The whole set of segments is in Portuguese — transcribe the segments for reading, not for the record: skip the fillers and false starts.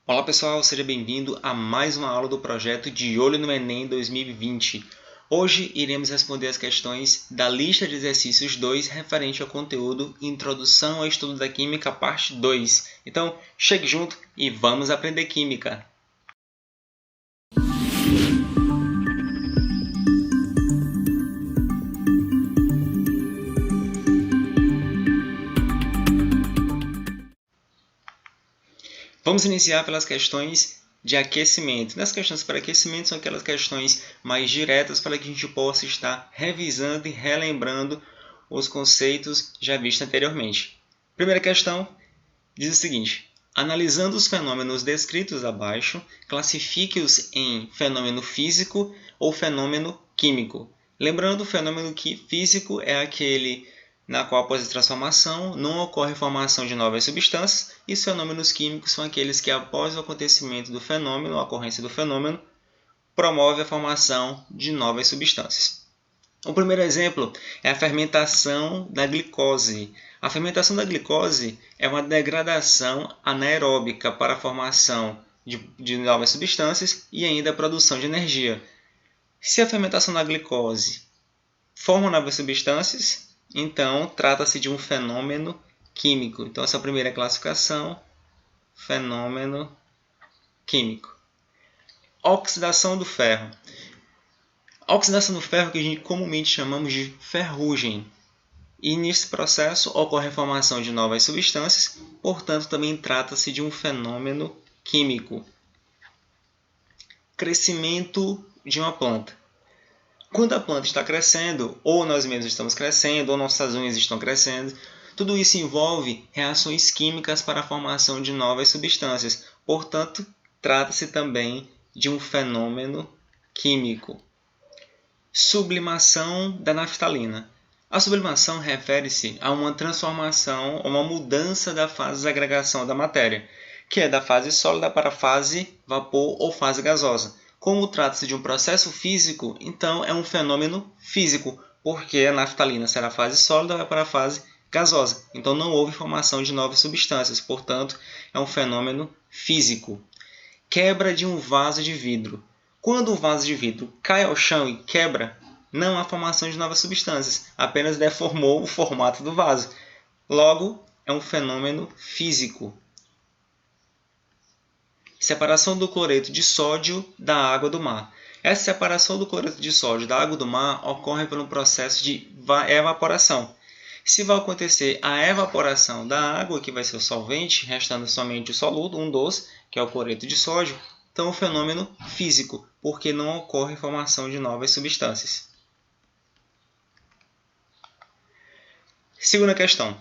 Olá pessoal, seja bem-vindo a mais uma aula do projeto De Olho no Enem 2020. Hoje iremos responder as questões da lista de exercícios 2 referente ao conteúdo Introdução ao Estudo da Química, parte 2. Então, chegue junto e vamos aprender Química! Vamos iniciar pelas questões de aquecimento. Nas questões para aquecimento são aquelas questões mais diretas para que a gente possa estar revisando e relembrando os conceitos já vistos anteriormente. Primeira questão diz o seguinte: analisando os fenômenos descritos abaixo, classifique-os em fenômeno físico ou fenômeno químico. Lembrando, o fenômeno físico é aquele na qual, após a transformação, não ocorre formação de novas substâncias, e os fenômenos químicos são aqueles que, após o acontecimento do fenômeno, a ocorrência do fenômeno, promove a formação de novas substâncias. O primeiro exemplo é a fermentação da glicose. A fermentação da glicose é uma degradação anaeróbica para a formação de novas substâncias e ainda a produção de energia. Se a fermentação da glicose forma novas substâncias, então trata-se de um fenômeno químico. Então, essa é a primeira classificação, fenômeno químico. Oxidação do ferro. A oxidação do ferro, que a gente comumente chamamos de ferrugem. E nesse processo ocorre a formação de novas substâncias, portanto, também trata-se de um fenômeno químico. Crescimento de uma planta. Quando a planta está crescendo, ou nós mesmos estamos crescendo, ou nossas unhas estão crescendo, tudo isso envolve reações químicas para a formação de novas substâncias. Portanto, trata-se também de um fenômeno químico. Sublimação da naftalina. A sublimação refere-se a uma transformação, uma mudança da fase de agregação da matéria, que é da fase sólida para a fase vapor ou fase gasosa. Como trata-se de um processo físico, então é um fenômeno físico, porque a naftalina será a fase sólida e vai para a fase gasosa. Então não houve formação de novas substâncias, portanto é um fenômeno físico. Quebra de um vaso de vidro. Quando um vaso de vidro cai ao chão e quebra, não há formação de novas substâncias, apenas deformou o formato do vaso. Logo, é um fenômeno físico. Separação do cloreto de sódio da água do mar. Essa separação do cloreto de sódio da água do mar ocorre pelo processo de evaporação. Se vai acontecer a evaporação da água, que vai ser o solvente, restando somente o soludo, um doce, que é o cloreto de sódio, então é um fenômeno físico, porque não ocorre formação de novas substâncias. Segunda questão.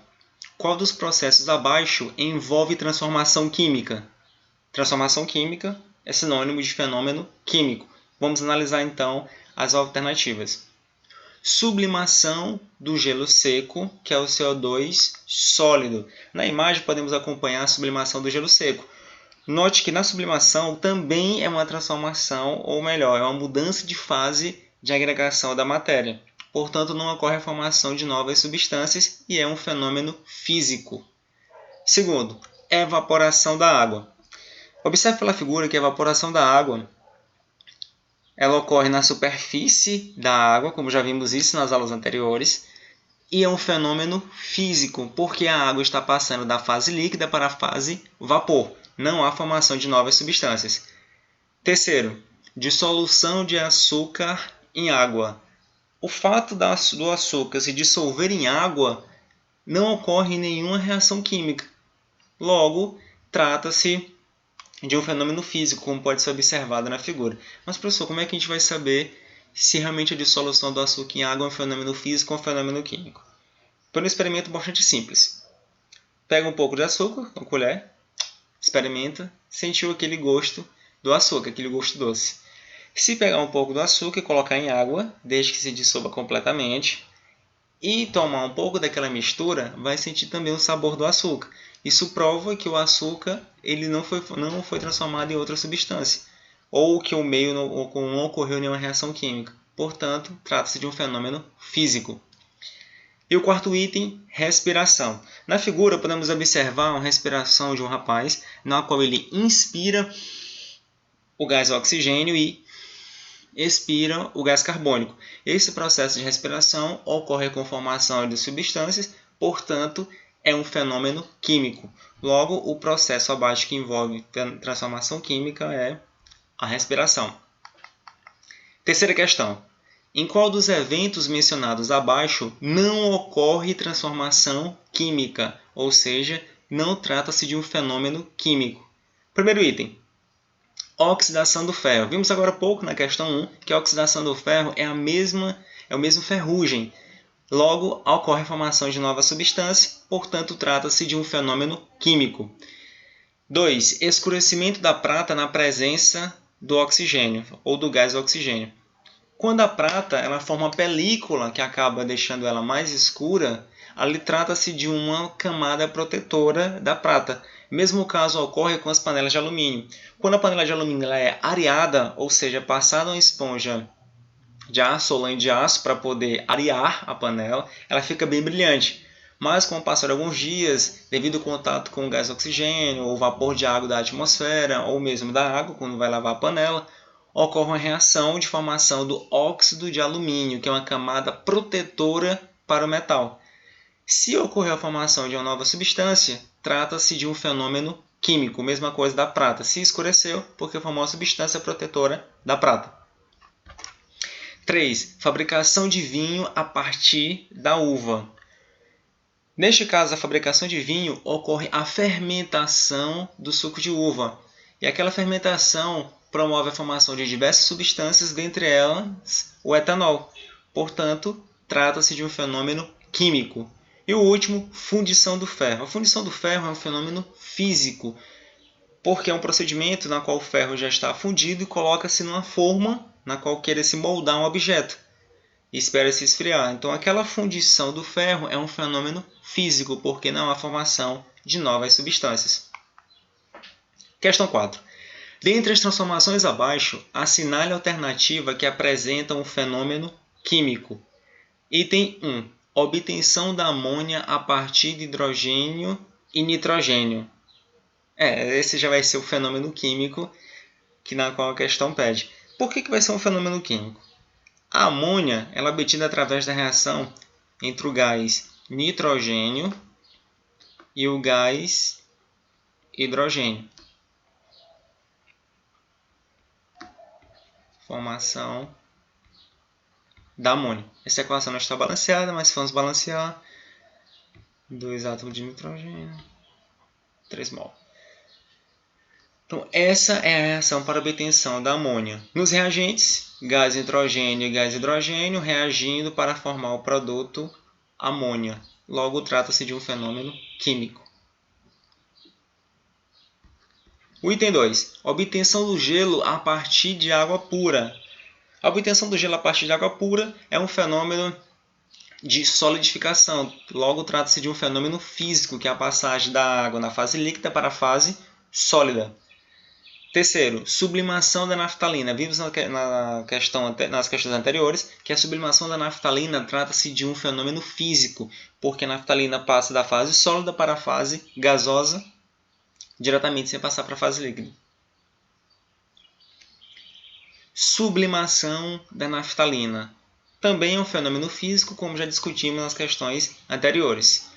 Qual dos processos abaixo envolve transformação química? Transformação química é sinônimo de fenômeno químico. Vamos analisar então as alternativas. Sublimação do gelo seco, que é o CO2 sólido. Na imagem podemos acompanhar a sublimação do gelo seco. Note que na sublimação também é uma transformação, ou melhor, é uma mudança de fase de agregação da matéria. Portanto, não ocorre a formação de novas substâncias e é um fenômeno físico. Segundo, evaporação da água. Observe pela figura que a evaporação da água ela ocorre na superfície da água, como já vimos isso nas aulas anteriores, e é um fenômeno físico, porque a água está passando da fase líquida para a fase vapor. Não há formação de novas substâncias. Terceiro, dissolução de açúcar em água. O fato do açúcar se dissolver em água não ocorre nenhuma reação química. Logo, trata-se de um fenômeno físico, como pode ser observado na figura. Mas, professor, como é que a gente vai saber se realmente a dissolução do açúcar em água é um fenômeno físico ou um fenômeno químico? Por um experimento bastante simples. Pega um pouco de açúcar, uma colher, experimenta, sentiu aquele gosto do açúcar, aquele gosto doce. Se pegar um pouco do açúcar e colocar em água, desde que se dissolva completamente, e tomar um pouco daquela mistura, vai sentir também o sabor do açúcar. Isso prova que o açúcar ele não foi transformado em outra substância, ou que o meio não ocorreu nenhuma reação química. Portanto, trata-se de um fenômeno físico. E o quarto item, respiração. Na figura, podemos observar uma respiração de um rapaz, na qual ele inspira o gás oxigênio e expira o gás carbônico. Esse processo de respiração ocorre com formação de substâncias, portanto, é um fenômeno químico. Logo, o processo abaixo que envolve transformação química é a respiração. Terceira questão. Em qual dos eventos mencionados abaixo não ocorre transformação química, ou seja, não trata-se de um fenômeno químico? Primeiro item, oxidação do ferro. Vimos agora há pouco na questão 1 que a oxidação do ferro é o mesmo ferrugem. Logo, ocorre a formação de nova substância, portanto, trata-se de um fenômeno químico. 2. Escurecimento da prata na presença do oxigênio ou do gás oxigênio. Quando a prata ela forma uma película que acaba deixando ela mais escura, ali trata-se de uma camada protetora da prata. Mesmo caso ocorre com as panelas de alumínio. Quando a panela de alumínio ela é areada, ou seja, passada uma esponja de aço ou lã de aço para poder arear a panela, ela fica bem brilhante. Mas com o passar de alguns dias, devido ao contato com o gás oxigênio, ou vapor de água da atmosfera, ou mesmo da água, quando vai lavar a panela, ocorre uma reação de formação do óxido de alumínio, que é uma camada protetora para o metal. Se ocorrer a formação de uma nova substância, trata-se de um fenômeno químico, mesma coisa da prata. Se escureceu, porque formou uma substância protetora da prata. 3. Fabricação de vinho a partir da uva. Neste caso, a fabricação de vinho ocorre a fermentação do suco de uva. E aquela fermentação promove a formação de diversas substâncias, dentre elas o etanol. Portanto, trata-se de um fenômeno químico. E o último, fundição do ferro. A fundição do ferro é um fenômeno físico, porque é um procedimento na qual o ferro já está fundido e coloca-se numa forma na qual queira se moldar um objeto e espera-se esfriar. Então, aquela fundição do ferro é um fenômeno físico, porque não há formação de novas substâncias. Questão 4. Dentre as transformações abaixo, assinale a alternativa que apresenta um fenômeno químico. Item 1. Obtenção da amônia a partir de hidrogênio e nitrogênio. Esse já vai ser o fenômeno químico na qual a questão pede. Por que vai ser um fenômeno químico? A amônia ela é obtida através da reação entre o gás nitrogênio e o gás hidrogênio. Formação da amônia. Essa equação não está balanceada, mas se formos balancear, 2 átomos de nitrogênio, 3 mol. Então, essa é a reação para obtenção da amônia. Nos reagentes, gás nitrogênio e gás hidrogênio reagindo para formar o produto amônia. Logo, trata-se de um fenômeno químico. O item 2. Obtenção do gelo a partir de água pura. A obtenção do gelo a partir de água pura é um fenômeno de solidificação. Logo, trata-se de um fenômeno físico, que é a passagem da água na fase líquida para a fase sólida. Terceiro, sublimação da naftalina. Vimos nas questões anteriores que a sublimação da naftalina trata-se de um fenômeno físico, porque a naftalina passa da fase sólida para a fase gasosa, diretamente sem passar para a fase líquida. Sublimação da naftalina. Também é um fenômeno físico, como já discutimos nas questões anteriores.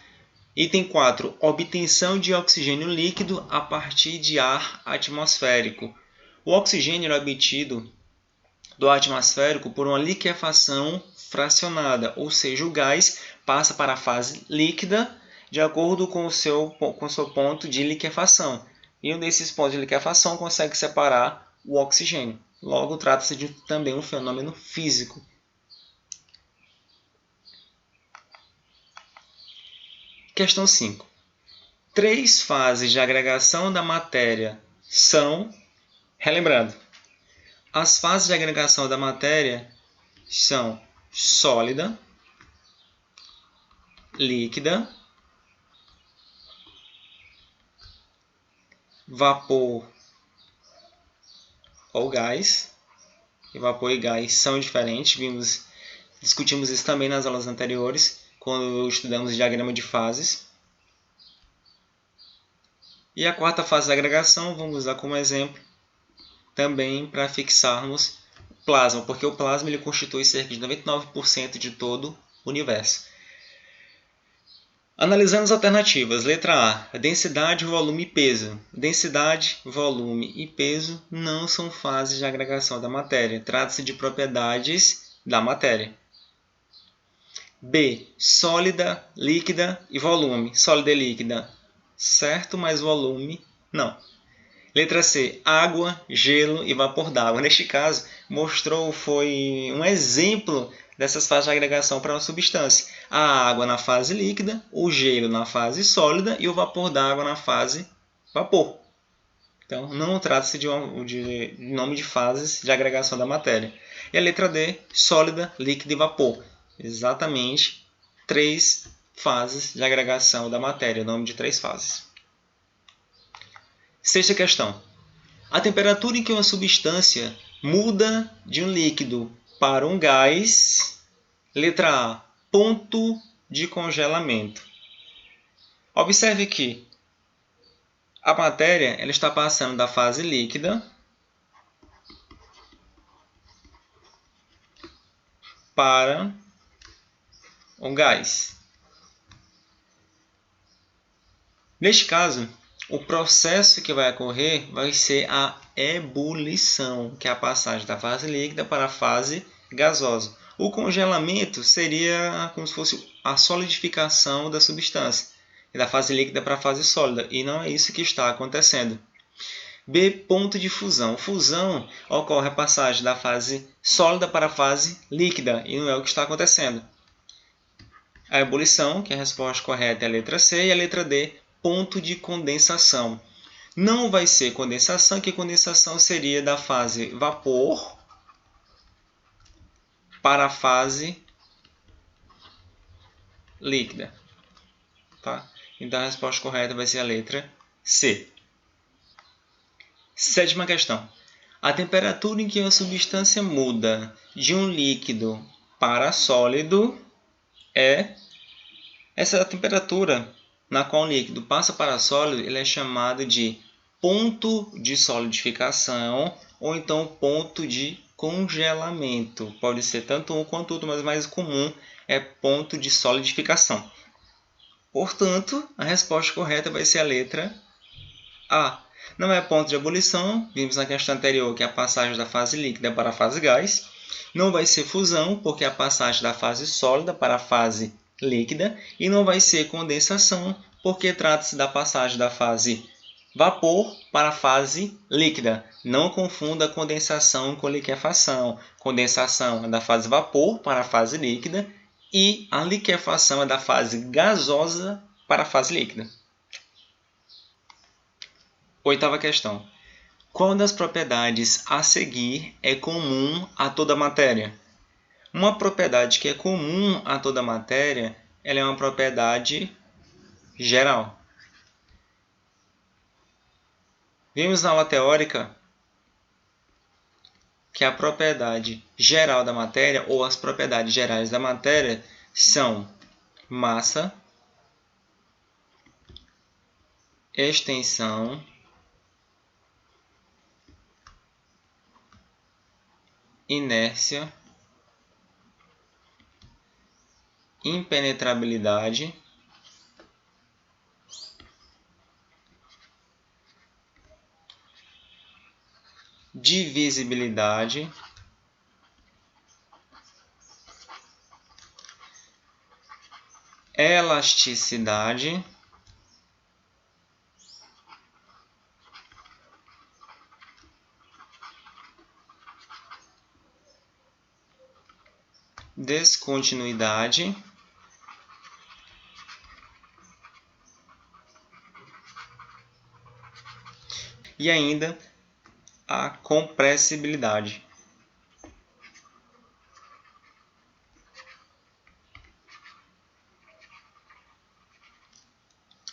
Item 4. Obtenção de oxigênio líquido a partir de ar atmosférico. O oxigênio é obtido do ar atmosférico por uma liquefação fracionada, ou seja, o gás passa para a fase líquida de acordo com o seu ponto de liquefação. E um desses pontos de liquefação consegue separar o oxigênio. Logo, trata-se de também um fenômeno físico. Questão 5. 3 fases de agregação da matéria são, relembrando, as fases de agregação da matéria são sólida, líquida, vapor ou gás. E vapor e gás são diferentes, discutimos isso também nas aulas anteriores, quando estudamos o diagrama de fases. E a quarta fase da agregação, vamos usar como exemplo também para fixarmos o plasma, porque o plasma ele constitui cerca de 99% de todo o universo. Analisando as alternativas. Letra A, densidade, volume e peso. Densidade, volume e peso não são fases de agregação da matéria. Trata-se de propriedades da matéria. B, sólida, líquida e volume. Sólida e líquida, certo, mas volume, não. Letra C, água, gelo e vapor d'água. Neste caso, foi um exemplo dessas fases de agregação para uma substância. A água na fase líquida, o gelo na fase sólida e o vapor d'água na fase vapor. Então, não trata-se de nome de fases de agregação da matéria. E a letra D, sólida, líquida e vapor. Exatamente 3 fases de agregação da matéria, o nome de 3 fases. Sexta questão. A temperatura em que uma substância muda de um líquido para um gás. Letra A, ponto de congelamento. Observe que a matéria ela está passando da fase líquida para um gás. Neste caso, o processo que vai ocorrer vai ser a ebulição, que é a passagem da fase líquida para a fase gasosa. O congelamento seria como se fosse a solidificação da substância, da fase líquida para a fase sólida, e não é isso que está acontecendo. B, ponto de fusão. Fusão ocorre a passagem da fase sólida para a fase líquida, e não é o que está acontecendo. A ebulição, que é a resposta correta, é a letra C, e a letra D, ponto de condensação. Não vai ser condensação, que condensação seria da fase vapor para a fase líquida. Tá? Então a resposta correta vai ser a letra C. Sétima questão. A temperatura em que uma substância muda de um líquido para sólido é essa temperatura na qual o líquido passa para sólido, ele é chamado de ponto de solidificação ou então ponto de congelamento. Pode ser tanto um quanto outro, mas o mais comum é ponto de solidificação. Portanto, a resposta correta vai ser a letra A. Não é ponto de ebulição, vimos na questão anterior que é a passagem da fase líquida para a fase gás. Não vai ser fusão, porque é a passagem da fase sólida para a fase líquida. E não vai ser condensação, porque trata-se da passagem da fase vapor para a fase líquida. Não confunda condensação com liquefação. Condensação é da fase vapor para a fase líquida e a liquefação é da fase gasosa para a fase líquida. Oitava questão. Qual das propriedades a seguir é comum a toda matéria? Uma propriedade que é comum a toda matéria, ela é uma propriedade geral. Vimos na aula teórica que a propriedade geral da matéria, ou as propriedades gerais da matéria, são massa, extensão, inércia, impenetrabilidade, divisibilidade, elasticidade, descontinuidade, e ainda a compressibilidade.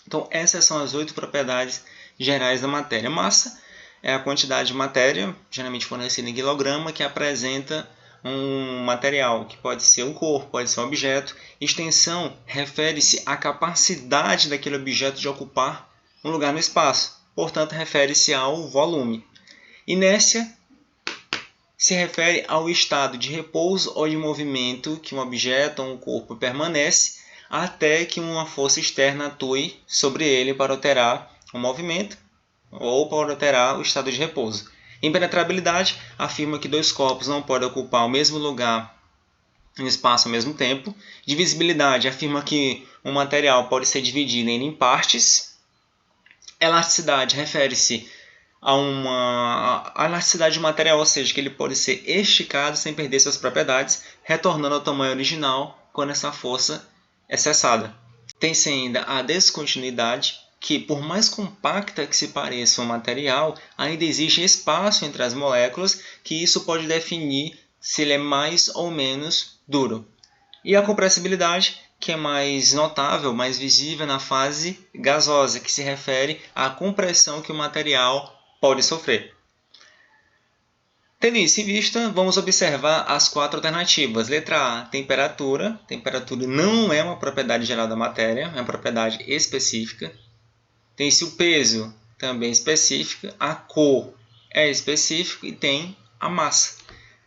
Então, essas são as 8 propriedades gerais da matéria. Massa é a quantidade de matéria, geralmente fornecida em quilograma, que apresenta um material, que pode ser um corpo, pode ser um objeto. Extensão refere-se à capacidade daquele objeto de ocupar um lugar no espaço, portanto, refere-se ao volume. Inércia se refere ao estado de repouso ou de movimento que um objeto ou um corpo permanece até que uma força externa atue sobre ele para alterar o movimento ou para alterar o estado de repouso. Impenetrabilidade afirma que dois corpos não podem ocupar o mesmo lugar no espaço ao mesmo tempo. Divisibilidade afirma que um material pode ser dividido em partes. Elasticidade refere-se a elasticidade do material, ou seja, que ele pode ser esticado sem perder suas propriedades, retornando ao tamanho original quando essa força é cessada. Tem-se ainda a descontinuidade, que por mais compacta que se pareça um material, ainda existe espaço entre as moléculas, que isso pode definir se ele é mais ou menos duro. E a compressibilidade, que é mais notável, mais visível na fase gasosa, que se refere à compressão que o material pode sofrer. Tendo isso em vista, vamos observar as 4 alternativas. Letra A, temperatura. Temperatura não é uma propriedade geral da matéria, é uma propriedade específica. Tem-se o peso, também específica. A cor é específica e tem a massa.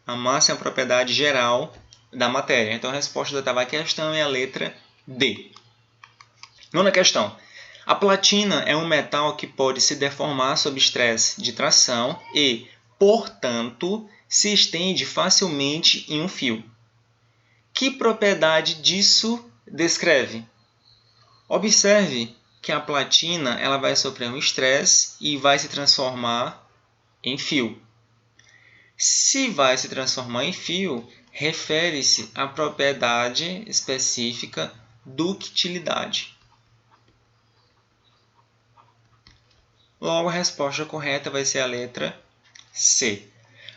A massa é uma propriedade geral da matéria. Então, a resposta da oitava questão é a letra D. Nona questão. A platina é um metal que pode se deformar sob estresse de tração e, portanto, se estende facilmente em um fio. Que propriedade disso descreve? Observe que a platina ela vai sofrer um estresse e vai se transformar em fio. Se vai se transformar em fio, refere-se à propriedade específica ductilidade. Logo, a resposta correta vai ser a letra C.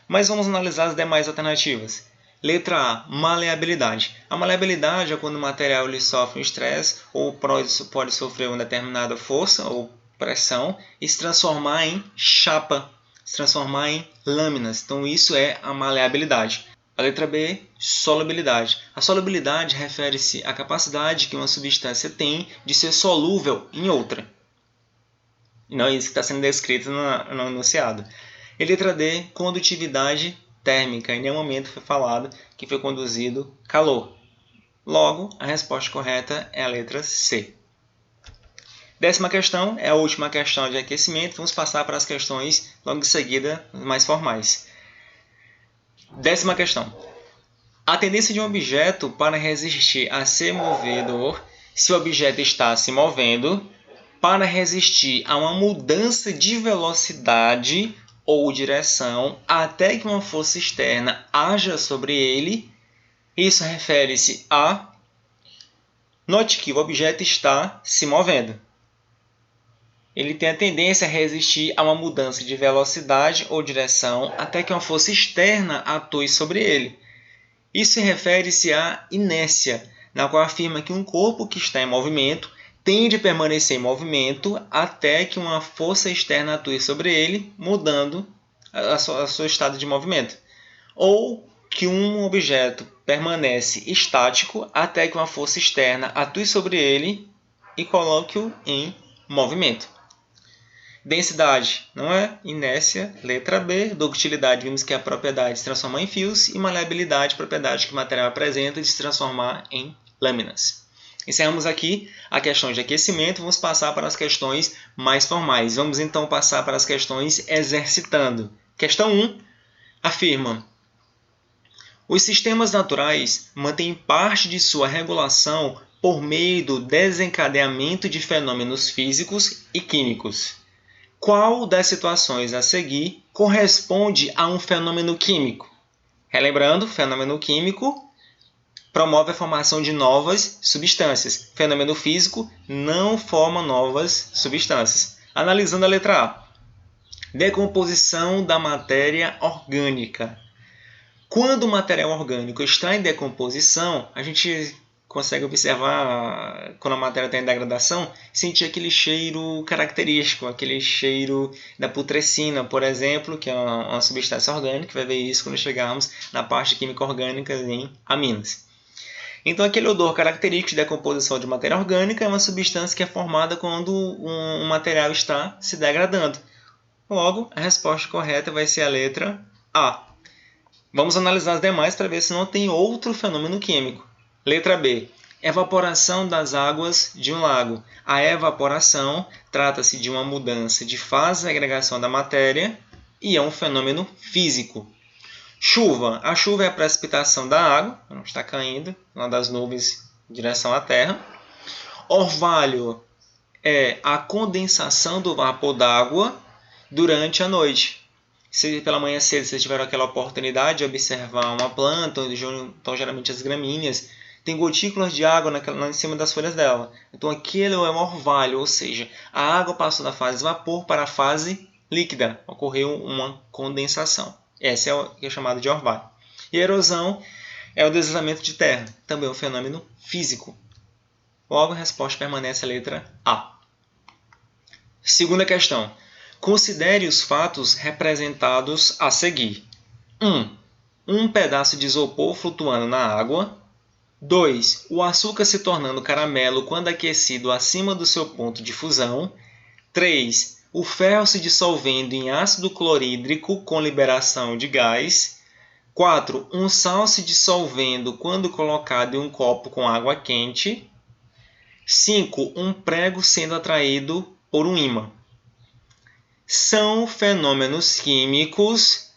Mas vamos analisar as demais alternativas. Letra A, maleabilidade. A maleabilidade é quando o material ele sofre um estresse ou pode sofrer uma determinada força ou pressão e se transformar em chapa, se transformar em lâminas. Então, isso é a maleabilidade. A letra B, solubilidade. A solubilidade refere-se à capacidade que uma substância tem de ser solúvel em outra. E não é isso que está sendo descrito no enunciado. E letra D, condutividade térmica. Em nenhum momento foi falado que foi conduzido calor. Logo, a resposta correta é a letra C. 10ª questão é a última questão de aquecimento. Vamos passar para as questões logo em seguida, mais formais. 10ª questão. A tendência de um objeto para resistir a ser movedor, se o objeto está se movendo, para resistir a uma mudança de velocidade ou direção até que uma força externa haja sobre ele. Isso refere-se a... Note que o objeto está se movendo. Ele tem a tendência a resistir a uma mudança de velocidade ou direção até que uma força externa atue sobre ele. Isso refere-se à inércia, na qual afirma que um corpo que está em movimento tende a permanecer em movimento até que uma força externa atue sobre ele, mudando o seu estado de movimento. Ou que um objeto permanece estático até que uma força externa atue sobre ele e coloque-o em movimento. Densidade, não é? Inércia, letra B. Ductilidade, vimos que é a propriedade de se transformar em fios. E maleabilidade, propriedade que o material apresenta de se transformar em lâminas. Encerramos aqui a questão de aquecimento. Vamos passar para as questões mais formais. Vamos então passar para as questões exercitando. Questão 1 afirma: os sistemas naturais mantêm parte de sua regulação por meio do desencadeamento de fenômenos físicos e químicos. Qual das situações a seguir corresponde a um fenômeno químico? Relembrando, fenômeno químico promove a formação de novas substâncias. Fenômeno físico não forma novas substâncias. Analisando a letra A. Decomposição da matéria orgânica. Quando o material orgânico está em decomposição, a gente consegue observar, quando a matéria está em degradação, sentir aquele cheiro característico, aquele cheiro da putrescina, por exemplo, que é uma substância orgânica. Vai ver isso quando chegarmos na parte de química orgânica em aminas. Então, aquele odor característico de decomposição de matéria orgânica é uma substância que é formada quando um material está se degradando. Logo, a resposta correta vai ser a letra A. Vamos analisar as demais para ver se não tem outro fenômeno químico. Letra B. Evaporação das águas de um lago. A evaporação trata-se de uma mudança de fase de agregação da matéria e é um fenômeno físico. Chuva. A chuva é a precipitação da água, não está caindo lá das nuvens em direção à Terra. Orvalho é a condensação do vapor d'água durante a noite. Se pela manhã cedo vocês tiveram aquela oportunidade de observar uma planta, então geralmente as gramíneas, tem gotículas de água lá em cima das folhas dela. Então aquele é um orvalho, ou seja, a água passou da fase vapor para a fase líquida. Ocorreu uma condensação. Essa é o que é chamado de orvalho. E a erosão é o deslizamento de terra, também um fenômeno físico. Logo, a resposta permanece a letra A. Segunda questão. Considere os fatos representados a seguir. 1. Um pedaço de isopor flutuando na água. 2. O açúcar se tornando caramelo quando aquecido acima do seu ponto de fusão. 3. O ferro se dissolvendo em ácido clorídrico com liberação de gás. 4. Um sal se dissolvendo quando colocado em um copo com água quente. 5. Um prego sendo atraído por um ímã. São fenômenos químicos.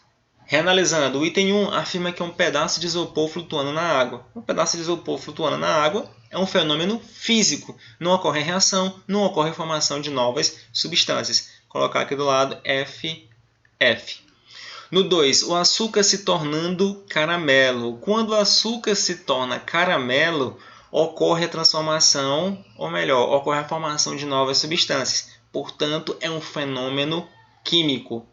Reanalisando, o item 1 afirma que é um pedaço de isopor flutuando na água. Um pedaço de isopor flutuando na água é um fenômeno físico. Não ocorre reação, não ocorre formação de novas substâncias. Vou colocar aqui do lado FF. No 2, o açúcar se tornando caramelo. Quando o açúcar se torna caramelo, ocorre a transformação, ou melhor, ocorre a formação de novas substâncias. Portanto, é um fenômeno químico.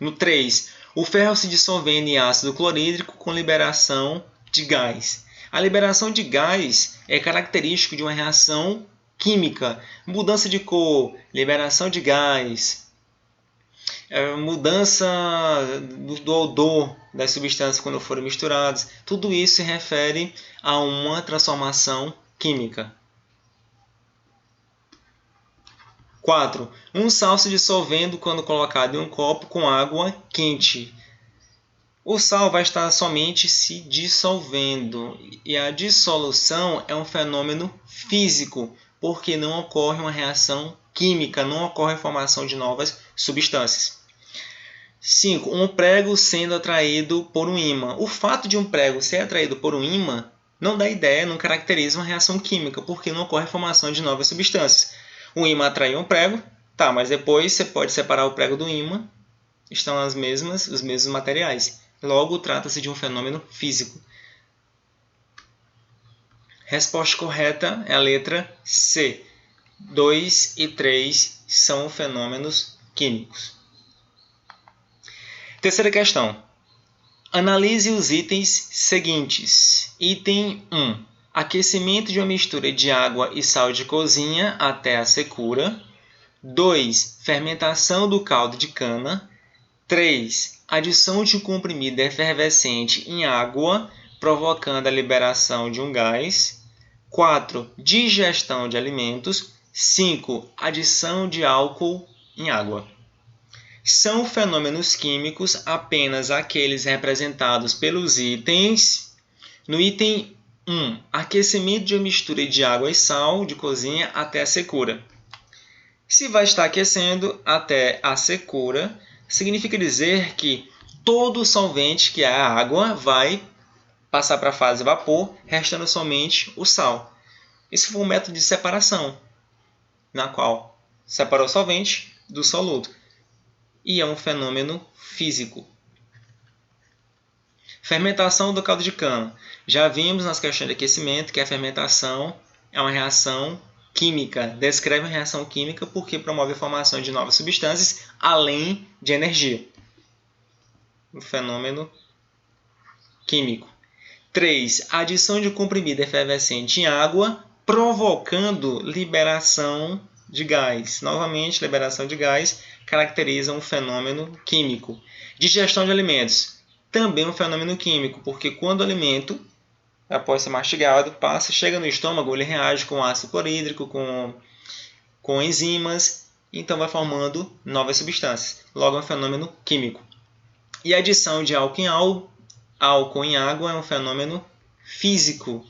No 3, o ferro se dissolvendo em ácido clorídrico com liberação de gás. A liberação de gás é característico de uma reação química. Mudança de cor, liberação de gás, mudança do odor das substâncias quando forem misturadas. Tudo isso se refere a uma transformação química. 4. Um sal se dissolvendo quando colocado em um copo com água quente. O sal vai estar somente se dissolvendo. E a dissolução é um fenômeno físico, porque não ocorre uma reação química, não ocorre a formação de novas substâncias. 5. Um prego sendo atraído por um ímã. O fato de um prego ser atraído por um ímã não dá ideia, não caracteriza uma reação química, porque não ocorre a formação de novas substâncias. O ímã atraiu um prego, tá, mas depois você pode separar o prego do ímã, estão os mesmos materiais. Logo, trata-se de um fenômeno físico. Resposta correta é a letra C. 2 e 3 são fenômenos químicos. Terceira questão. Analise os itens seguintes. Item 1. Aquecimento de uma mistura de água e sal de cozinha até a secura. 2. Fermentação do caldo de cana. 3. Adição de um comprimido efervescente em água, provocando a liberação de um gás. 4. Digestão de alimentos. 5. Adição de álcool em água. São fenômenos químicos apenas aqueles representados pelos itens. No item 1. Aquecimento de uma mistura de água e sal de cozinha até a secura. Se vai estar aquecendo até a secura, significa dizer que todo o solvente, que é a água, vai passar para a fase vapor, restando somente o sal. Esse foi um método de separação, na qual separou o solvente do soluto. E é um fenômeno físico. Fermentação do caldo de cana. Já vimos nas questões de aquecimento que a fermentação é uma reação química. Descreve uma reação química porque promove a formação de novas substâncias, além de energia. Um fenômeno químico. 3. Adição de comprimido efervescente em água, provocando liberação de gás. Novamente, liberação de gás caracteriza um fenômeno químico. Digestão de alimentos, também um fenômeno químico, porque quando o alimento, após ser mastigado, chega no estômago, ele reage com ácido clorídrico, com enzimas, então vai formando novas substâncias. Logo, é um fenômeno químico. E a adição de álcool em água é um fenômeno físico.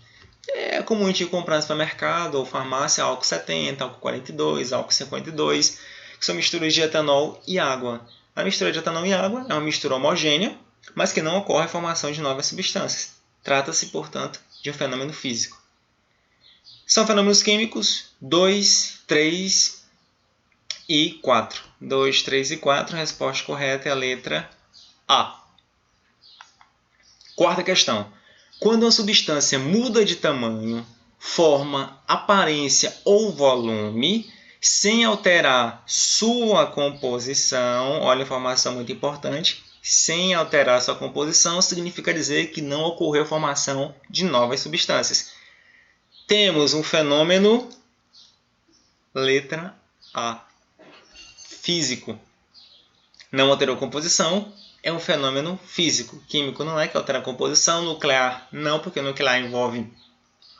É comum a gente comprar no supermercado ou farmácia álcool 70, álcool 42, álcool 52, que são misturas de etanol e água. A mistura de etanol e água é uma mistura homogênea, mas que não ocorre a formação de novas substâncias. Trata-se, portanto, de um fenômeno físico. São fenômenos químicos 2, 3 e 4. 2, 3 e 4, a resposta correta é a letra A. Quarta questão. Quando uma substância muda de tamanho, forma, aparência ou volume, sem alterar sua composição, olha a informação muito importante, sem alterar sua composição, significa dizer que não ocorreu formação de novas substâncias. Temos um fenômeno, letra A, físico. Não alterou composição, é um fenômeno físico. Químico não é, que altera a composição. Nuclear não, porque o nuclear envolve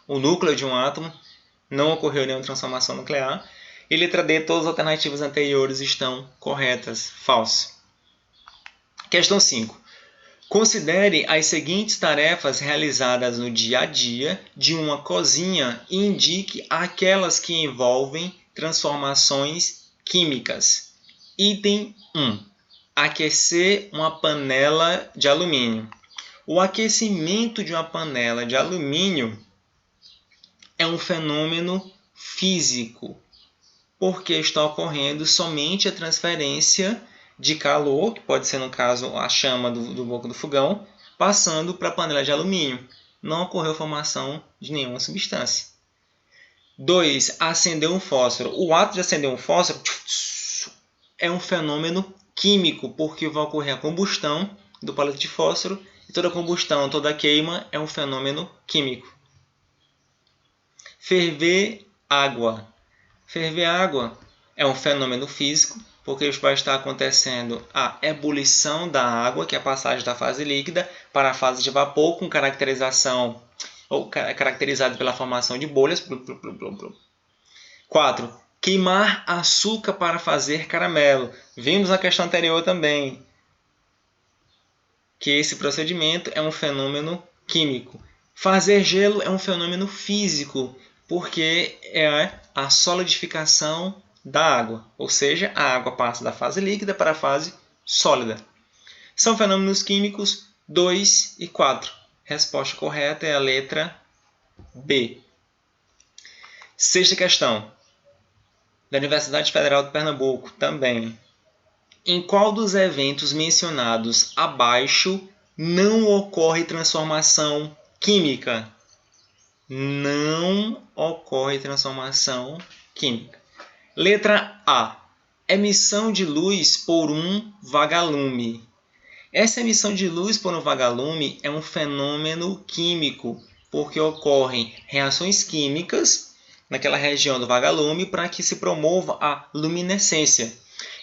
o núcleo de um átomo. Não ocorreu nenhuma transformação nuclear. E letra D, todas as alternativas anteriores estão corretas. Falso. Questão 5. Considere as seguintes tarefas realizadas no dia a dia de uma cozinha e indique aquelas que envolvem transformações químicas. Item 1. Aquecer uma panela de alumínio. O aquecimento de uma panela de alumínio é um fenômeno físico, porque está ocorrendo somente a transferência de calor, que pode ser, no caso, a chama do boca do fogão, passando para a panela de alumínio. Não ocorreu a formação de nenhuma substância. 2. Acender um fósforo. O ato de acender um fósforo é um fenômeno químico, porque vai ocorrer a combustão do palito de fósforo, e toda combustão, toda queima é um fenômeno químico. Ferver água. Ferver água é um fenômeno físico, porque vai estar acontecendo a ebulição da água, que é a passagem da fase líquida para a fase de vapor, com caracterização, ou caracterizada pela formação de bolhas. 4. Queimar açúcar para fazer caramelo. Vimos na questão anterior também que esse procedimento é um fenômeno químico. Fazer gelo é um fenômeno físico, porque é a solidificação da água, ou seja, a água passa da fase líquida para a fase sólida. São fenômenos químicos 2 e 4. Resposta correta é a letra B. Sexta questão, da Universidade Federal de Pernambuco, também. Em qual dos eventos mencionados abaixo não ocorre transformação química? Não ocorre transformação química. Letra A. Emissão de luz por um vagalume. Essa emissão de luz por um vagalume é um fenômeno químico, porque ocorrem reações químicas naquela região do vagalume para que se promova a luminescência.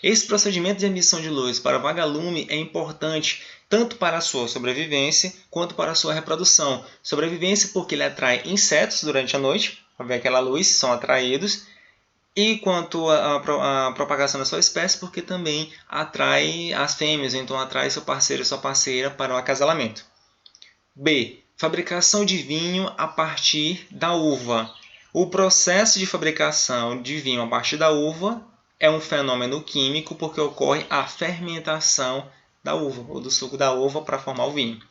Esse procedimento de emissão de luz para o vagalume é importante tanto para a sua sobrevivência quanto para a sua reprodução. Sobrevivência porque ele atrai insetos durante a noite, para ver aquela luz, são atraídos. E quanto à propagação da sua espécie, porque também atrai as fêmeas, então atrai seu parceiro e sua parceira para o acasalamento. B. Fabricação de vinho a partir da uva. O processo de fabricação de vinho a partir da uva é um fenômeno químico porque ocorre a fermentação da uva, ou do suco da uva para formar o vinho.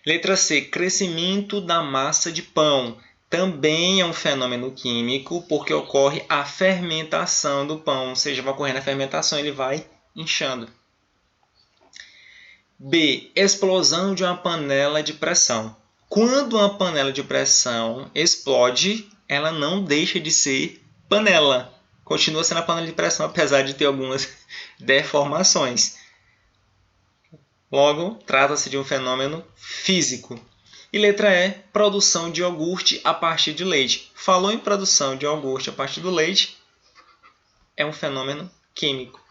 Letra C. Crescimento da massa de pão. Também é um fenômeno químico porque ocorre a fermentação do pão, ou seja, vai ocorrendo a fermentação, ele vai inchando. B. Explosão de uma panela de pressão. Quando uma panela de pressão explode, ela não deixa de ser panela. Continua sendo a panela de pressão, apesar de ter algumas deformações. Logo, trata-se de um fenômeno físico. E letra E, produção de iogurte a partir de leite. Falou em produção de iogurte a partir do leite, é um fenômeno químico.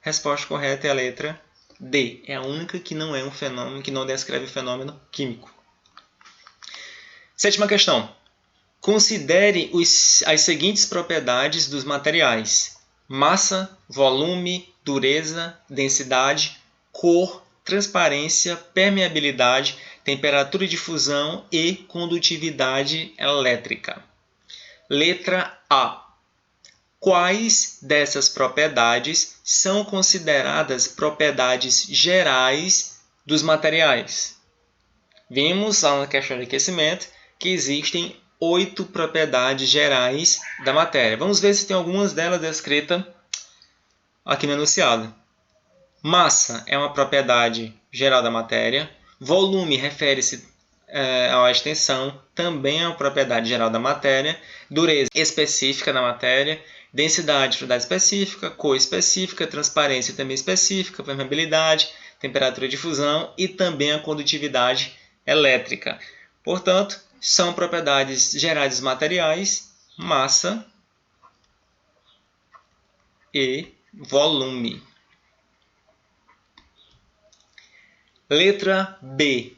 Resposta correta é a letra D. É a única que não é um fenômeno, que não descreve fenômeno químico. Sétima questão. Considere as seguintes propriedades dos materiais: massa, volume, dureza, densidade, cor, transparência, permeabilidade, temperatura de fusão e condutividade elétrica. Letra A. Quais dessas propriedades são consideradas propriedades gerais dos materiais? Vimos lá na questão de aquecimento que existem 8 propriedades gerais da matéria. Vamos ver se tem algumas delas descritas aqui no enunciado. Massa é uma propriedade geral da matéria. Volume refere-se à extensão, também é uma propriedade geral da matéria. Dureza específica da matéria. Densidade, propriedade específica. Cor específica. Transparência também específica. Permeabilidade, temperatura de fusão e também a condutividade elétrica. Portanto, são propriedades gerais dos materiais, massa e volume. Letra B.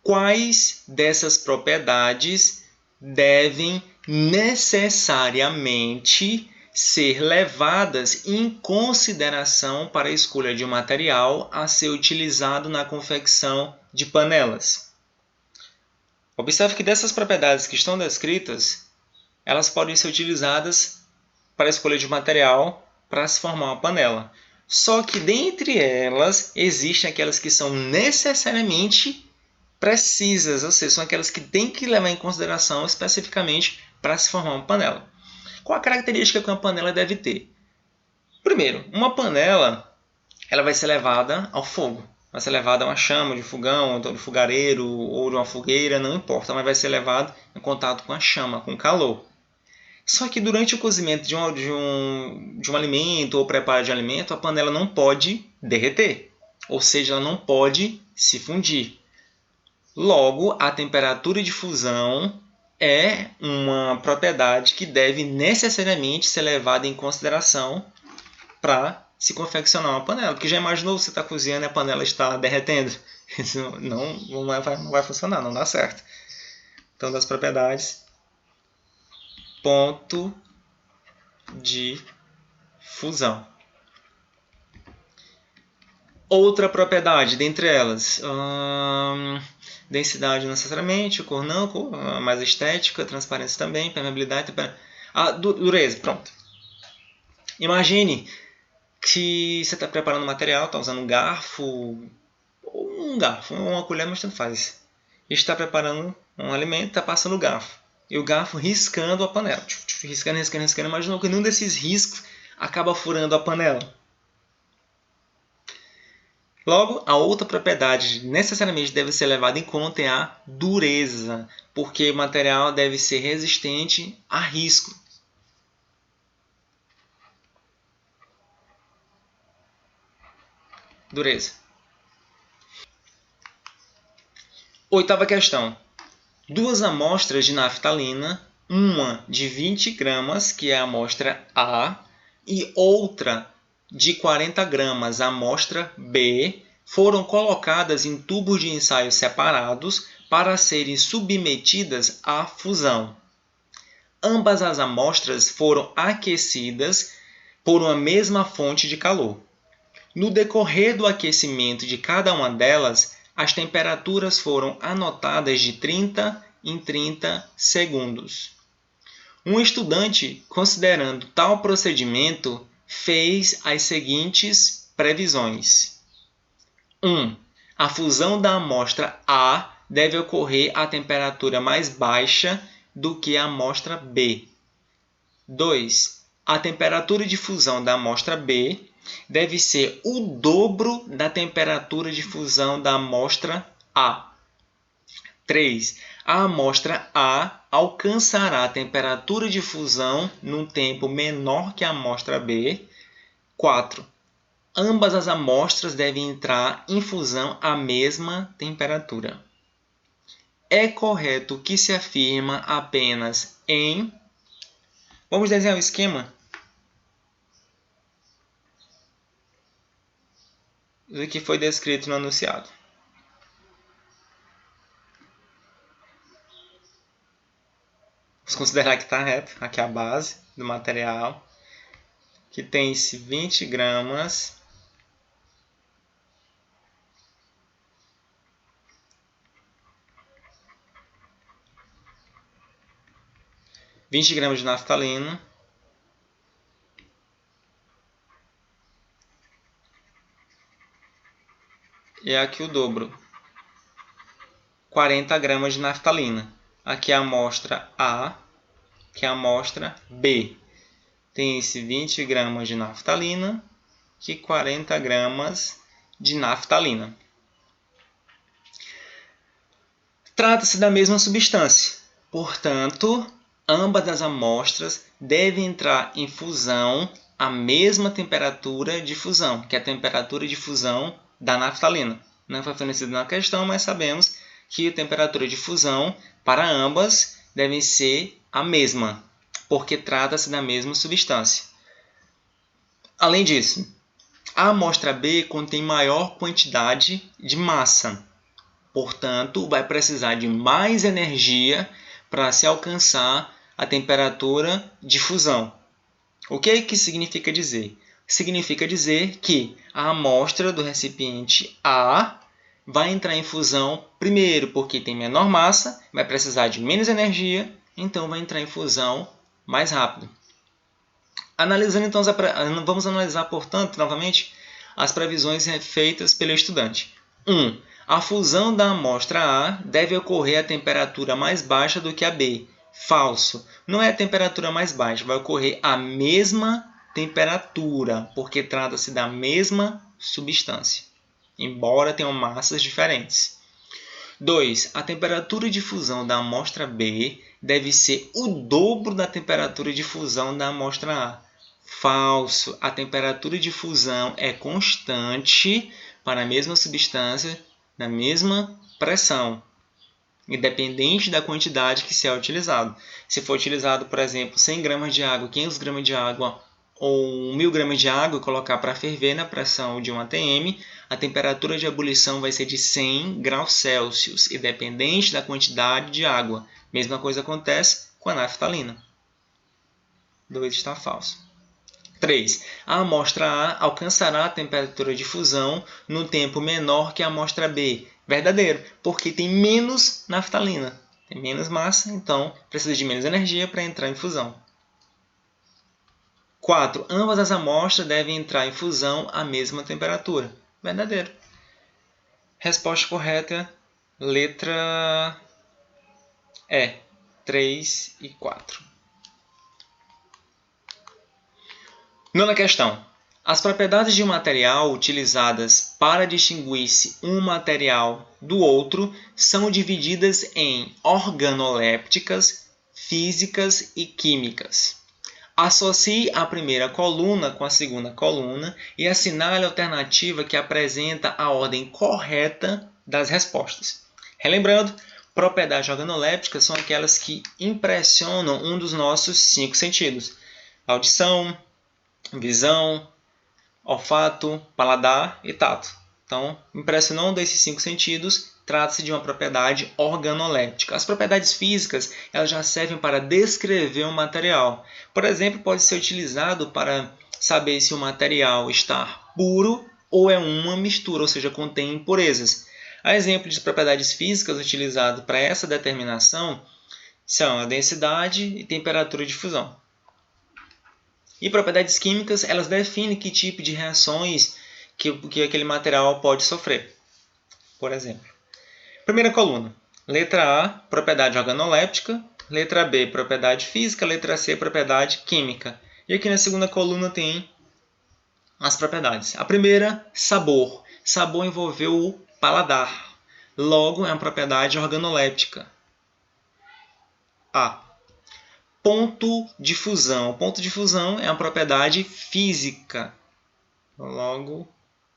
Quais dessas propriedades devem necessariamente ser levadas em consideração para a escolha de um material a ser utilizado na confecção de panelas? Observe que dessas propriedades que estão descritas, elas podem ser utilizadas para a escolha de material para se formar uma panela. Só que dentre elas, existem aquelas que são necessariamente precisas, ou seja, são aquelas que tem que levar em consideração especificamente para se formar uma panela. Qual a característica que uma panela deve ter? Primeiro, uma panela ela vai ser levada ao fogo. Vai ser levada a uma chama de fogão, de fogareiro ou de uma fogueira, não importa, mas vai ser levado em contato com a chama, com calor. Só que durante o cozimento de um alimento ou preparo de alimento, a panela não pode derreter, ou seja, ela não pode se fundir. Logo, a temperatura de fusão é uma propriedade que deve necessariamente ser levada em consideração para se confeccionar uma panela. Porque já imaginou você está cozinhando e a panela está derretendo? Isso não vai funcionar, não dá certo. Então, das propriedades, ponto de fusão. Outra propriedade, dentre elas, densidade não necessariamente, cor não, cor mais estética, transparência também, permeabilidade, dureza, pronto. Imagine que você está preparando um material, está usando um garfo, ou uma colher, mas tanto faz. E está preparando um alimento, está passando o garfo. E o garfo riscando a panela. Riscando. Imaginou que nenhum desses riscos acaba furando a panela. Logo, a outra propriedade necessariamente deve ser levada em conta é a dureza, porque o material deve ser resistente a risco. Dureza. Oitava questão. 2 amostras de naftalina, uma de 20 gramas, que é a amostra A, e outra de 40 gramas, a amostra B, foram colocadas em tubos de ensaio separados para serem submetidas à fusão. Ambas as amostras foram aquecidas por uma mesma fonte de calor. No decorrer do aquecimento de cada uma delas, as temperaturas foram anotadas de 30 em 30 segundos. Um estudante, considerando tal procedimento, fez as seguintes previsões. 1. A fusão da amostra A deve ocorrer a temperatura mais baixa do que a amostra B. 2. A temperatura de fusão da amostra B deve ser o dobro da temperatura de fusão da amostra A. 3. A amostra A alcançará a temperatura de fusão num tempo menor que a amostra B. 4. Ambas as amostras devem entrar em fusão à mesma temperatura. é correto que se afirma apenas em... Vamos desenhar o esquema do que foi descrito no enunciado. Vamos considerar que está reto. Aqui é a base do material, que tem-se 20 gramas de naftalina e aqui o dobro, 40 gramas de naftalina. Aqui é a amostra A, que é a amostra B. Tem-se 20 gramas de naftalina e 40 gramas de naftalina. Trata-se da mesma substância, portanto, ambas as amostras devem entrar em fusão à mesma temperatura de fusão, que é a temperatura de fusão da naftalina. Não foi fornecido na questão, mas sabemos que a temperatura de fusão para ambas deve ser a mesma, porque trata-se da mesma substância. Além disso, a amostra B contém maior quantidade de massa, portanto, vai precisar de mais energia para se alcançar a temperatura de fusão. O que que significa dizer? Significa dizer que a amostra do recipiente A vai entrar em fusão primeiro, porque tem menor massa, vai precisar de menos energia, então vai entrar em fusão mais rápido. Analisando então, vamos analisar, portanto, novamente, as previsões feitas pelo estudante. 1. A fusão da amostra A deve ocorrer a temperatura mais baixa do que a B. Falso. Não é a temperatura mais baixa, vai ocorrer a mesma temperatura, porque trata-se da mesma substância, embora tenham massas diferentes. 2. A temperatura de fusão da amostra B deve ser o dobro da temperatura de fusão da amostra A. Falso. A temperatura de fusão é constante para a mesma substância, na mesma pressão, independente da quantidade que se é utilizado. Se for utilizado, por exemplo, 100 gramas de água, 500 gramas de água ou 1000 gramas de água e colocar para ferver na pressão de 1 atm, a temperatura de ebulição vai ser de 100 graus Celsius, independente da quantidade de água. Mesma coisa acontece com a naftalina. 2 está falso. 3. A amostra A alcançará a temperatura de fusão no tempo menor que a amostra B. Verdadeiro, porque tem menos naftalina, tem menos massa, então precisa de menos energia para entrar em fusão. 4. Ambas as amostras devem entrar em fusão à mesma temperatura. Verdadeiro. Resposta correta, letra E, 3 e 4. Nona questão. As propriedades de um material utilizadas para distinguir-se um material do outro são divididas em organolépticas, físicas e químicas. Associe a primeira coluna com a segunda coluna e assinale a alternativa que apresenta a ordem correta das respostas. Relembrando, propriedades organolépticas são aquelas que impressionam um dos nossos 5 sentidos: audição, visão, olfato, paladar e tato. Então, impressionou um desses 5 sentidos, trata-se de uma propriedade organoléptica. As propriedades físicas elas já servem para descrever um material. Por exemplo, pode ser utilizado para saber se o material está puro ou é uma mistura, ou seja, contém impurezas. A exemplo de propriedades físicas utilizadas para essa determinação são a densidade e temperatura de fusão. E propriedades químicas, elas definem que tipo de reações que aquele material pode sofrer. Por exemplo, primeira coluna. Letra A, propriedade organoléptica. Letra B, propriedade física. Letra C, propriedade química. E aqui na segunda coluna tem as propriedades. A primeira, sabor. Sabor envolveu o paladar. Logo, é uma propriedade organoléptica. A. Ponto de fusão. Ponto de fusão é uma propriedade física. Logo,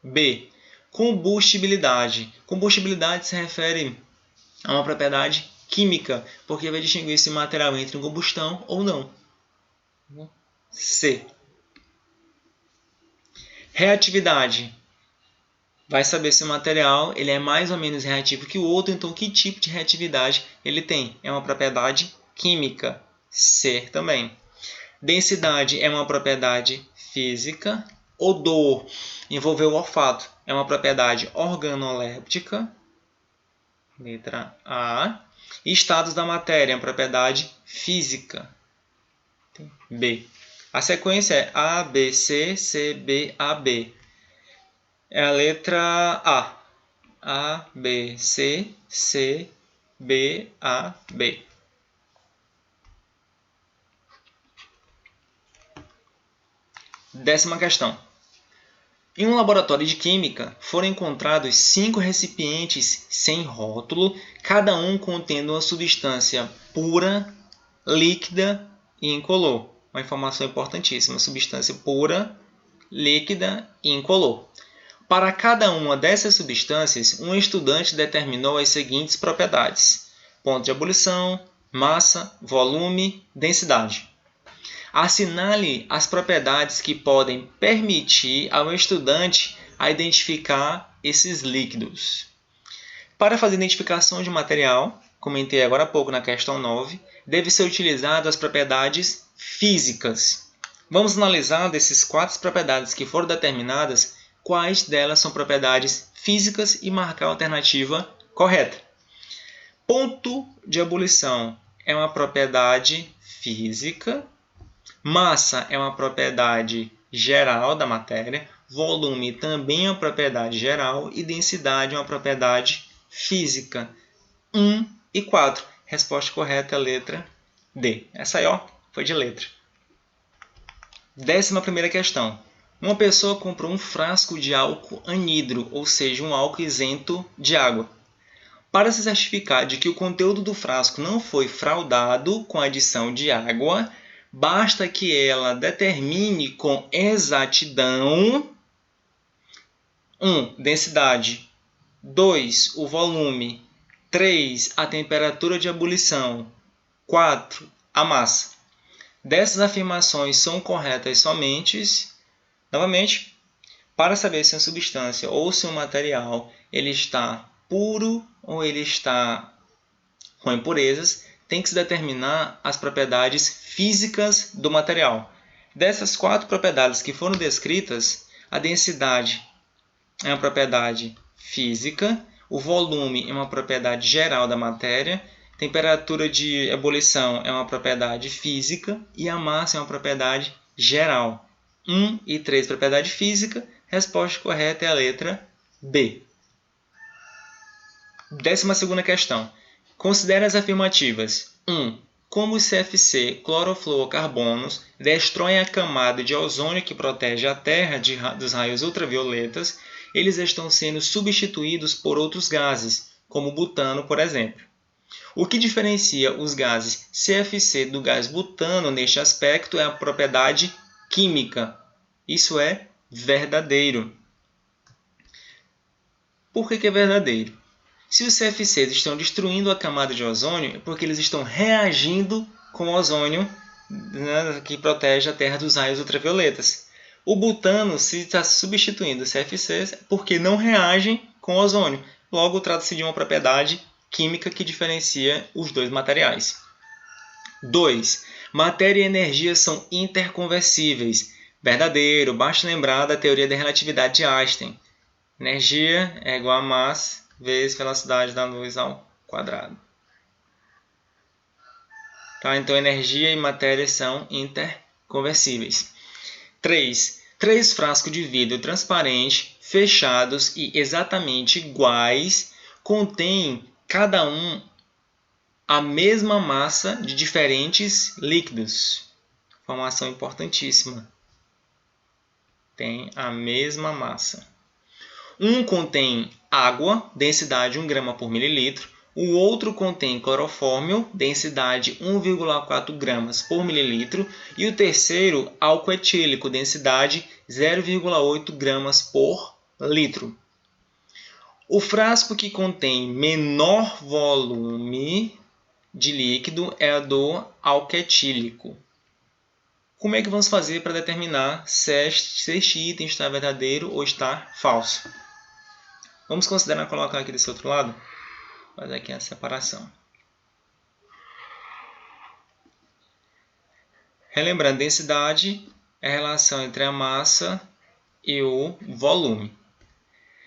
B. Combustibilidade. Combustibilidade se refere É uma propriedade química, porque vai distinguir se o material entra em combustão ou não. C. Reatividade. Vai saber se o material ele é mais ou menos reativo que o outro, então que tipo de reatividade ele tem. É uma propriedade química. C também. Densidade é uma propriedade física. Odor envolveu o olfato. É uma propriedade organoléptica. Letra A. Estados da matéria é uma propriedade física. B. A sequência é A, B, C, C, B, A, B. É a letra A. A, B, C, C, B, A, B. Décima questão. Em um laboratório de química, foram encontrados 5 recipientes sem rótulo, cada um contendo uma substância pura, líquida e incolor. Uma informação importantíssima: substância pura, líquida e incolor. Para cada uma dessas substâncias, um estudante determinou as seguintes propriedades: ponto de ebulição, massa, volume, densidade. Assinale as propriedades que podem permitir ao estudante a identificar esses líquidos. Para fazer identificação de material, comentei agora há pouco na questão 9, deve ser utilizado as propriedades físicas. Vamos analisar dessas 4 propriedades que foram determinadas, quais delas são propriedades físicas e marcar a alternativa correta. Ponto de ebulição é uma propriedade física. Massa é uma propriedade geral da matéria. Volume também é uma propriedade geral. E densidade é uma propriedade física. 1 e 4. Resposta correta é a letra D. Essa aí foi de letra. 11ª questão. Uma pessoa comprou um frasco de álcool anidro, ou seja, um álcool isento de água. Para se certificar de que o conteúdo do frasco não foi fraudado com adição de água, basta que ela determine com exatidão 1. Densidade, 2. O volume, 3. A temperatura de ebulição, 4. A massa. Dessas afirmações são corretas somente, novamente, para saber se uma substância ou se um material ele está puro ou ele está com impurezas, tem que se determinar as propriedades físicas do material. Dessas 4 propriedades que foram descritas, a densidade é uma propriedade física, o volume é uma propriedade geral da matéria, temperatura de ebulição é uma propriedade física e a massa é uma propriedade geral. 1 e 3, propriedade física. Resposta correta é a letra B. 12ª questão. Considere as afirmativas. 1. Como os CFC, clorofluorocarbonos, destroem a camada de ozônio que protege a Terra dos raios ultravioletas, eles estão sendo substituídos por outros gases, como butano, por exemplo. O que diferencia os gases CFC do gás butano neste aspecto é a propriedade química. Isso é verdadeiro. Por que é verdadeiro? Se os CFCs estão destruindo a camada de ozônio, é porque eles estão reagindo com o ozônio, né, que protege a Terra dos raios ultravioletas. O butano, se está substituindo os CFCs, é porque não reagem com o ozônio. Logo, trata-se de uma propriedade química que diferencia os dois materiais. 2. Matéria e energia são interconversíveis. Verdadeiro, basta lembrar da teoria da relatividade de Einstein. Energia é igual a massa vezes velocidade da luz ao quadrado. Tá? Então, energia e matéria são interconversíveis. 3. 3 frascos de vidro transparente, fechados e exatamente iguais, contêm cada um a mesma massa de diferentes líquidos. Informação importantíssima. Tem a mesma massa. Um contém água, densidade 1 grama por mililitro. O outro contém clorofórmio, densidade 1,4 gramas por mililitro. E o terceiro, álcool etílico, densidade 0,8 gramas por litro. O frasco que contém menor volume de líquido é o do álcool etílico. Como é que vamos fazer para determinar se este item está verdadeiro ou está falso? Vamos considerar colocar aqui desse outro lado. Vou fazer aqui a separação. Relembrando, densidade é a relação entre a massa e o volume.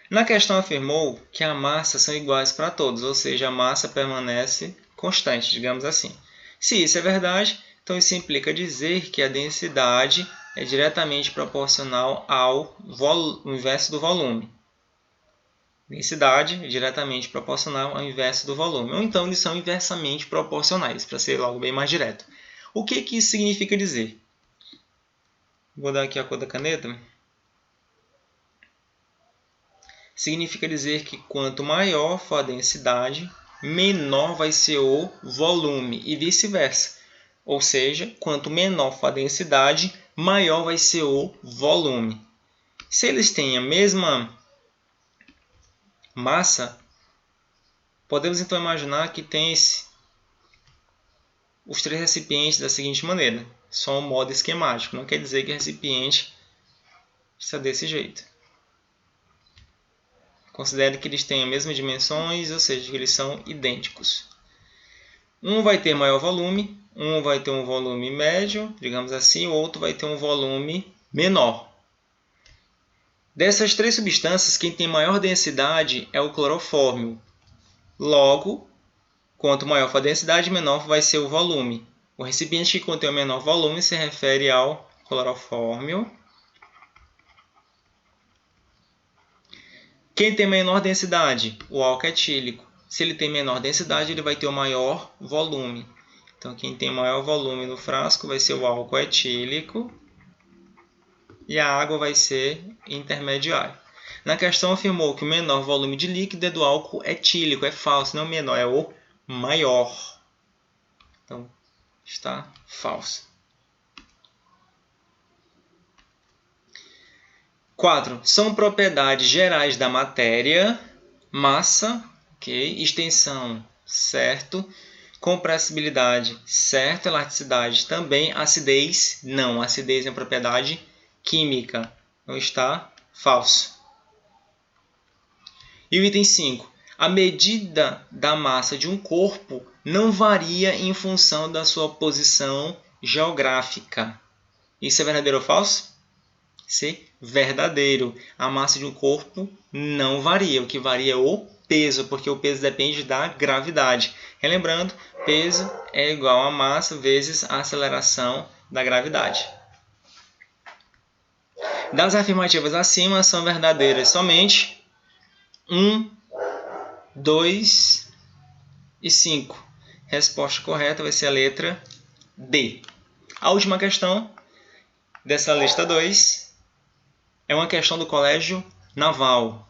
Na questão afirmou que a massa são iguais para todos, ou seja, a massa permanece constante, digamos assim. Se isso é verdade, então isso implica dizer que a densidade é diretamente proporcional ao inverso do volume. Densidade é diretamente proporcional ao inverso do volume. Ou então eles são inversamente proporcionais, para ser logo bem mais direto. O que isso significa dizer? Vou dar aqui a cor da caneta. Significa dizer que quanto maior for a densidade, menor vai ser o volume e vice-versa. Ou seja, quanto menor for a densidade, maior vai ser o volume. Se eles têm a mesma massa, podemos então imaginar que tem os três recipientes da seguinte maneira. Só um modo esquemático, não quer dizer que o recipiente está desse jeito. Considere que eles têm as mesmas dimensões, ou seja, que eles são idênticos. Um vai ter maior volume, um vai ter um volume médio, digamos assim, o outro vai ter um volume menor. Dessas três substâncias, quem tem maior densidade é o clorofórmio. Logo, quanto maior for a densidade, menor vai ser o volume. O recipiente que contém o menor volume se refere ao clorofórmio. Quem tem menor densidade? O álcool etílico. Se ele tem menor densidade, ele vai ter o maior volume. Então, quem tem maior volume no frasco vai ser o álcool etílico e a água vai ser intermediária. Na questão, afirmou que o menor volume de líquido é do álcool etílico. É falso, não é o menor, é o maior. Então, está falso. 4. São propriedades gerais da matéria, massa, okay, extensão, certo, compressibilidade, certo, elasticidade também, acidez, não. Acidez é uma propriedade química, não está falso. E o item 5. A medida da massa de um corpo não varia em função da sua posição geográfica. Isso é verdadeiro ou falso? Ser verdadeiro. A massa de um corpo não varia. O que varia é o peso, porque o peso depende da gravidade. Relembrando, peso é igual a massa vezes a aceleração da gravidade. Das afirmativas acima são verdadeiras somente 1, 2 e 5. Resposta correta vai ser a letra D. A última questão dessa lista 2 é uma questão do Colégio Naval.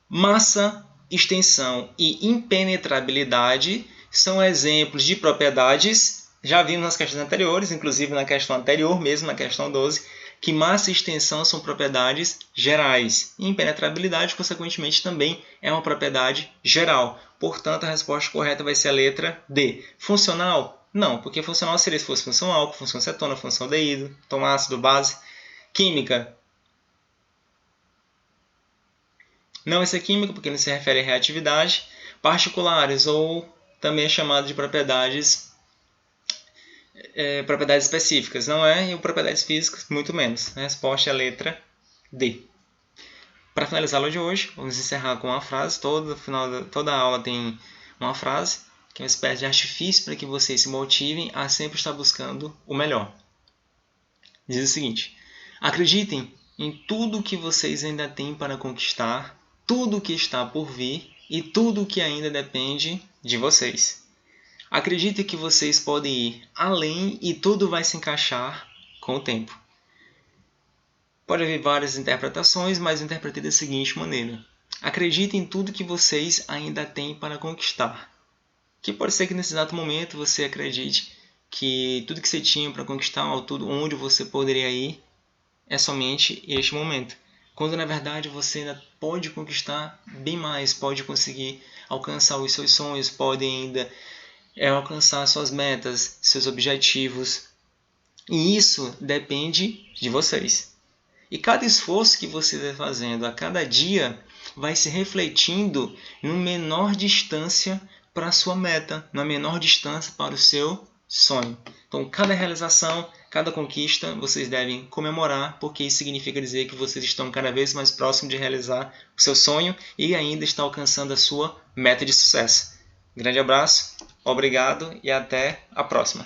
Massa, extensão e impenetrabilidade são exemplos de propriedades, já vimos nas questões anteriores, inclusive na questão anterior, mesmo na questão 12, que massa e extensão são propriedades gerais. E impenetrabilidade, consequentemente, também é uma propriedade geral. Portanto, a resposta correta vai ser a letra D. Funcional? Não, porque funcional seria se fosse função álcool, função cetona, função aldeído, tom ácido, base. Química? Não vai ser química, porque não se refere à reatividade. Particulares, ou também é chamado de propriedades específicas. Não é, e propriedades físicas, muito menos. A resposta é a letra D. Para finalizar a aula de hoje, vamos encerrar com uma frase. Toda a aula tem uma frase, que é uma espécie de artifício para que vocês se motivem a sempre estar buscando o melhor. Diz o seguinte: acreditem em tudo que vocês ainda têm para conquistar, tudo o que está por vir e tudo o que ainda depende de vocês. Acredite que vocês podem ir além e tudo vai se encaixar com o tempo. Pode haver várias interpretações, mas interpretei da seguinte maneira: acredite em tudo que vocês ainda têm para conquistar. Que pode ser que nesse exato momento você acredite que tudo que você tinha para conquistar, ou tudo onde você poderia ir, é somente este momento. quando na verdade você ainda pode conquistar bem mais, pode conseguir alcançar os seus sonhos, pode ainda alcançar suas metas, seus objetivos. E isso depende de vocês. E cada esforço que você vai fazendo a cada dia vai se refletindo em menor distância para a sua meta, na menor distância para o seu sonho. Então, cada realização, cada conquista, vocês devem comemorar, porque isso significa dizer que vocês estão cada vez mais próximos de realizar o seu sonho e ainda está alcançando a sua meta de sucesso. Grande abraço, obrigado e até a próxima.